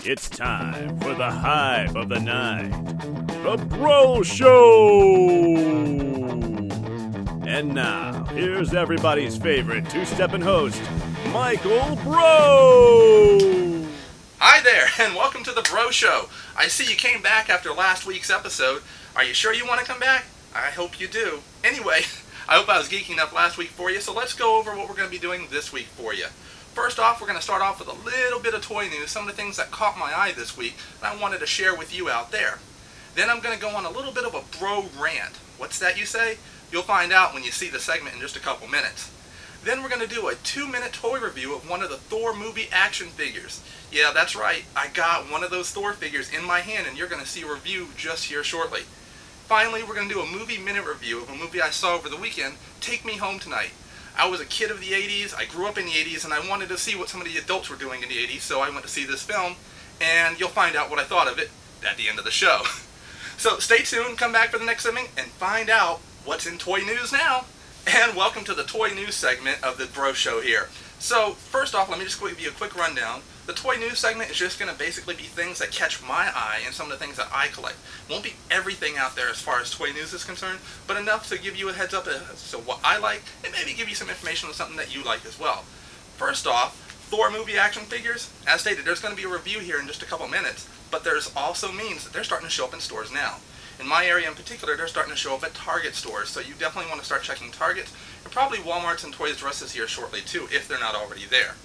It's time for the hype of the night, the Breaux Show! And now, here's everybody's favorite two-stepping host, Michael Breaux! Hi there, and welcome to the Breaux Show. I see you came back after last week's episode. Are you sure you want to come back? I hope you do. Anyway, I hope I was geeking up last week for you, so let's go over what we're going to be doing this week for you. First off, we're going to start off with a little bit of toy news, some of the things that caught my eye this week, and I wanted to share with you out there. Then I'm going to go on a little bit of a bro rant. What's that, you say? You'll find out when you see the segment in just a couple minutes. Then we're going to do a 2-minute toy review of one of the Thor movie action figures. Yeah, that's right, I got one of those Thor figures in my hand, and you're going to see a review just here shortly. Finally, we're going to do a movie minute review of a movie I saw over the weekend, Take Me Home Tonight. I was a kid of the 80s, I grew up in the 80s, and I wanted to see what some of the adults were doing in the 80s, so I went to see this film, and you'll find out what I thought of it at the end of the show. So stay tuned, come back for the next segment, and find out what's in toy news now. And welcome to the toy news segment of the Breaux Show here. So first off, let me just give you a quick rundown. The toy news segment is just going to basically be things that catch my eye and some of the things that I collect. Won't be everything out there as far as toy news is concerned, but enough to give you a heads up as to what I like and maybe give you some information on something that you like as well. First off, Thor movie action figures. As stated, there's going to be a review here in just a couple minutes, but there's also means that they're starting to show up in stores now. In my area in particular, they're starting to show up at Target stores, so you definitely want to start checking Target, and probably Walmart's and Toys R Us here shortly too, if they're not already there.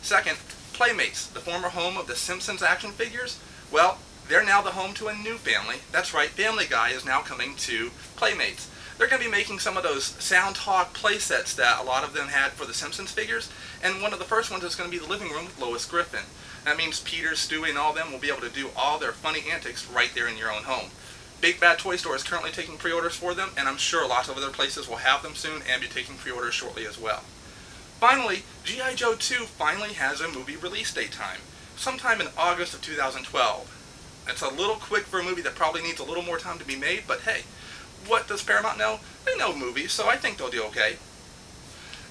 Second, Playmates, the former home of the Simpsons action figures. Well, they're now the home to a new family. That's right, Family Guy is now coming to Playmates. They're going to be making some of those Sound Talk play sets that a lot of them had for the Simpsons figures, and one of the first ones is going to be the living room with Lois Griffin. That means Peter, Stewie, and all of them will be able to do all their funny antics right there in your own home. Big Bad Toy Store is currently taking pre-orders for them, and I'm sure lots of other places will have them soon and be taking pre-orders shortly as well. Finally, G.I. Joe 2 finally has a movie release date time, sometime in August of 2012. It's a little quick for a movie that probably needs a little more time to be made, but hey, what does Paramount know? They know movies, so I think they'll do okay.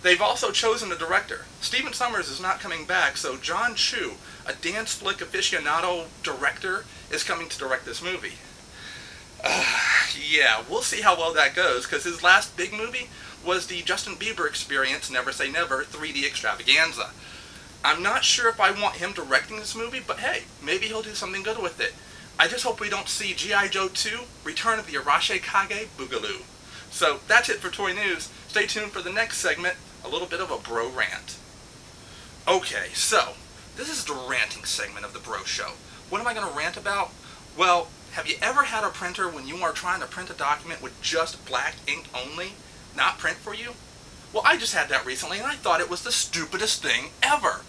They've also chosen a director. Stephen Sommers is not coming back, so John Chu, a dance flick aficionado director, is coming to direct this movie. Yeah, we'll see how well that goes, because his last big movie was the Justin Bieber Experience Never Say Never 3D extravaganza. I'm not sure if I want him directing this movie, but hey, maybe he'll do something good with it. I just hope we don't see G.I. Joe 2, Return of the Arashikage Boogaloo. So that's it for Toy News. Stay tuned for the next segment, a little bit of a bro rant. Okay, so, this is the ranting segment of the Breaux Show. What am I going to rant about? Well, have you ever had a printer when you are trying to print a document with just black ink only? Not print for you? Well, I just had that recently, and I thought it was the stupidest thing ever.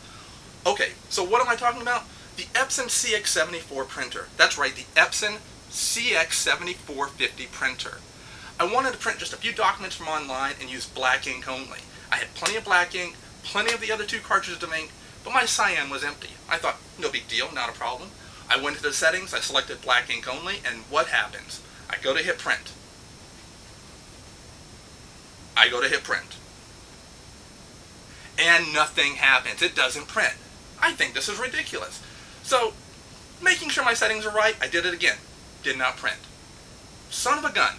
Okay, so what am I talking about? The Epson CX74 printer. That's right, the Epson CX7450 printer. I wanted to print just a few documents from online and use black ink only. I had plenty of black ink, plenty of the other two cartridges of ink, but my cyan was empty. I thought, no big deal, not a problem. I went to the settings, I selected black ink only, and what happens? I go to hit print. And nothing happens. It doesn't print. I think this is ridiculous. So, making sure my settings are right, I did it again. Did not print. Son of a gun.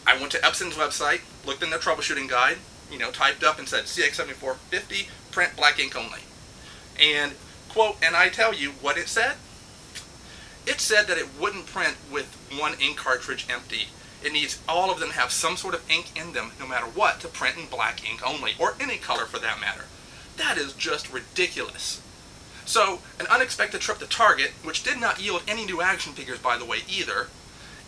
I went to Epson's website, looked in the troubleshooting guide, typed up and said CX7450, print black ink only. And, quote, and I tell you what it said. It said that it wouldn't print with one ink cartridge empty. It needs all of them to have some sort of ink in them, no matter what, to print in black ink only, or any color for that matter. That is just ridiculous. So, an unexpected trip to Target, which did not yield any new action figures by the way either,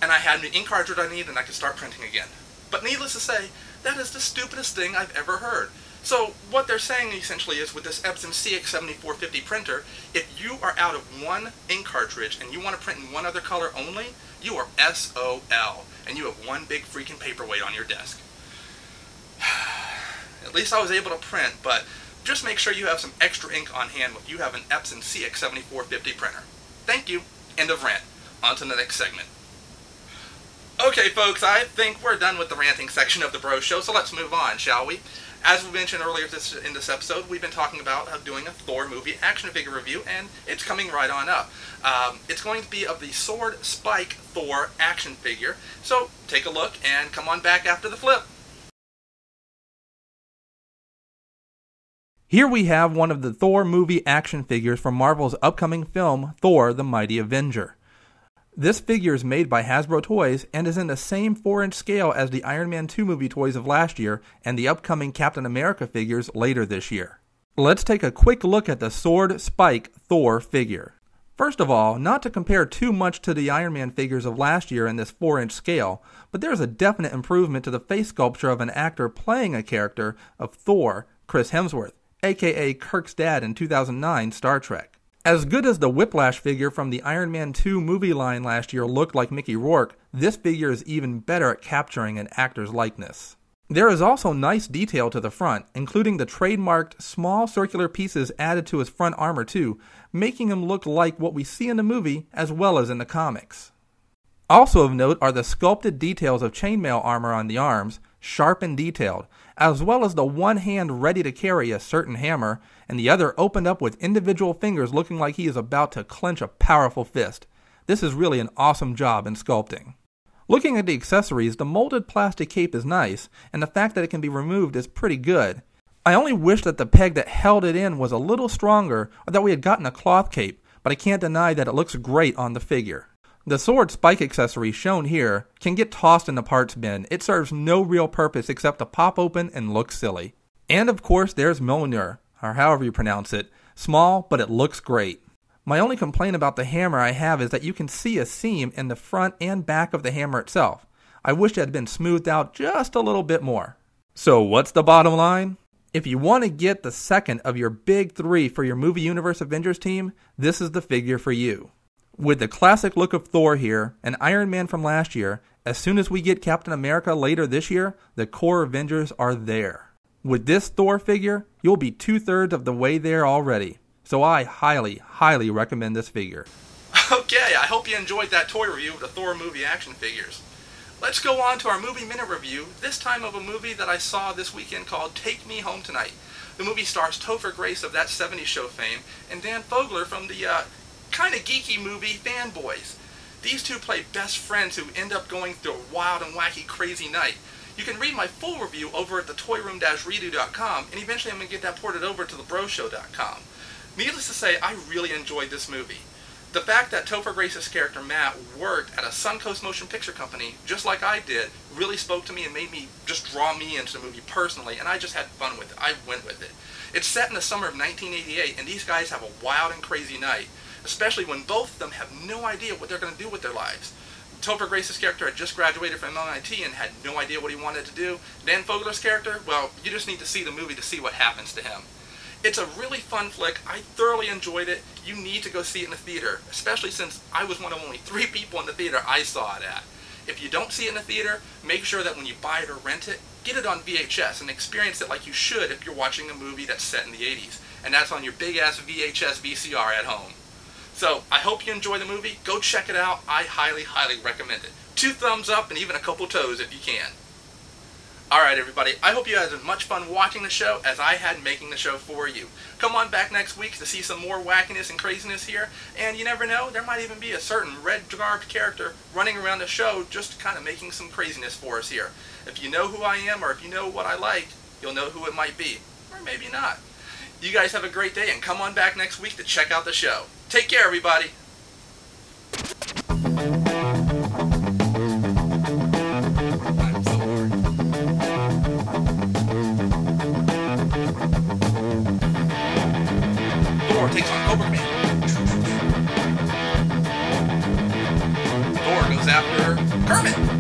and I had the ink cartridge I need and I could start printing again. But needless to say, that is the stupidest thing I've ever heard. So, what they're saying essentially is with this Epson CX7450 printer, if you are out of one ink cartridge and you want to print in one other color only, you are SOL, and you have one big freaking paperweight on your desk. At least I was able to print, but just make sure you have some extra ink on hand if you have an Epson CX7450 printer. Thank you. End of rant. On to the next segment. Okay, folks, I think we're done with the ranting section of the Breaux Show, so let's move on, shall we? As we mentioned earlier in this episode, we've been talking about doing a Thor movie action figure review, and it's coming right on up. It's going to be of the Sword Spike Thor action figure, so take a look and come on back after the flip. Here we have one of the Thor movie action figures from Marvel's upcoming film, Thor the Mighty Avenger. This figure is made by Hasbro Toys and is in the same 4-inch scale as the Iron Man 2 movie toys of last year and the upcoming Captain America figures later this year. Let's take a quick look at the Sword Spike Thor figure. First of all, not to compare too much to the Iron Man figures of last year in this 4-inch scale, but there's a definite improvement to the face sculpture of an actor playing a character of Thor, Chris Hemsworth, aka Kirk's dad in 2009 Star Trek. As good as the Whiplash figure from the Iron Man 2 movie line last year looked like Mickey Rourke, this figure is even better at capturing an actor's likeness. There is also nice detail to the front, including the trademarked small circular pieces added to his front armor too, making him look like what we see in the movie as well as in the comics. Also of note are the sculpted details of chainmail armor on the arms, sharp and detailed, as well as the one hand ready to carry a certain hammer, and the other opened up with individual fingers looking like he is about to clench a powerful fist. This is really an awesome job in sculpting. Looking at the accessories, the molded plastic cape is nice, and the fact that it can be removed is pretty good. I only wish that the peg that held it in was a little stronger, or that we had gotten a cloth cape, but I can't deny that it looks great on the figure. The sword spike accessory shown here can get tossed in the parts bin. It serves no real purpose except to pop open and look silly. And of course there's Mjolnir, or however you pronounce it. Small, but it looks great. My only complaint about the hammer I have is that you can see a seam in the front and back of the hammer itself. I wish it had been smoothed out just a little bit more. So what's the bottom line? If you want to get the second of your big three for your Movie Universe Avengers team, this is the figure for you. With the classic look of Thor here, and Iron Man from last year, as soon as we get Captain America later this year, the core Avengers are there. With this Thor figure, you'll be 2/3 of the way there already. So I highly recommend this figure. Okay, I hope you enjoyed that toy review of the Thor movie action figures. Let's go on to our Movie Minute review, this time of a movie that I saw this weekend called Take Me Home Tonight. The movie stars Topher Grace of That 70s Show fame, and Dan Fogler from the kind of geeky movie Fanboys. These two play best friends who end up going through a wild and wacky crazy night. You can read my full review over at thetoyroom-redo.com, and eventually I'm going to get that ported over to thebroShow.com. Needless to say, I really enjoyed this movie. The fact that Topher Grace's character Matt worked at a Suncoast motion picture company, just like I did, really spoke to me and made me just draw me into the movie personally, and I just had fun with it. I went with it. It's set in the summer of 1988, and these guys have a wild and crazy night, especially when both of them have no idea what they're going to do with their lives. Topher Grace's character had just graduated from MIT and had no idea what he wanted to do. Dan Fogler's character, well, you just need to see the movie to see what happens to him. It's a really fun flick. I thoroughly enjoyed it. You need to go see it in the theater, especially since I was one of only 3 people in the theater I saw it at. If you don't see it in the theater, make sure that when you buy it or rent it, get it on VHS and experience it like you should if you're watching a movie that's set in the 80s. And that's on your big-ass VHS VCR at home. So, I hope you enjoy the movie. Go check it out. I highly recommend it. 2 thumbs up and even a couple toes if you can. Alright everybody, I hope you had as much fun watching the show as I had making the show for you. Come on back next week to see some more wackiness and craziness here, and you never know, there might even be a certain red-garbed character running around the show just kind of making some craziness for us here. If you know who I am, or if you know what I like, you'll know who it might be. Or maybe not. You guys have a great day, and come on back next week to check out the show. Take care, everybody! Thor takes on Cobra Man. Thor goes after Kermit.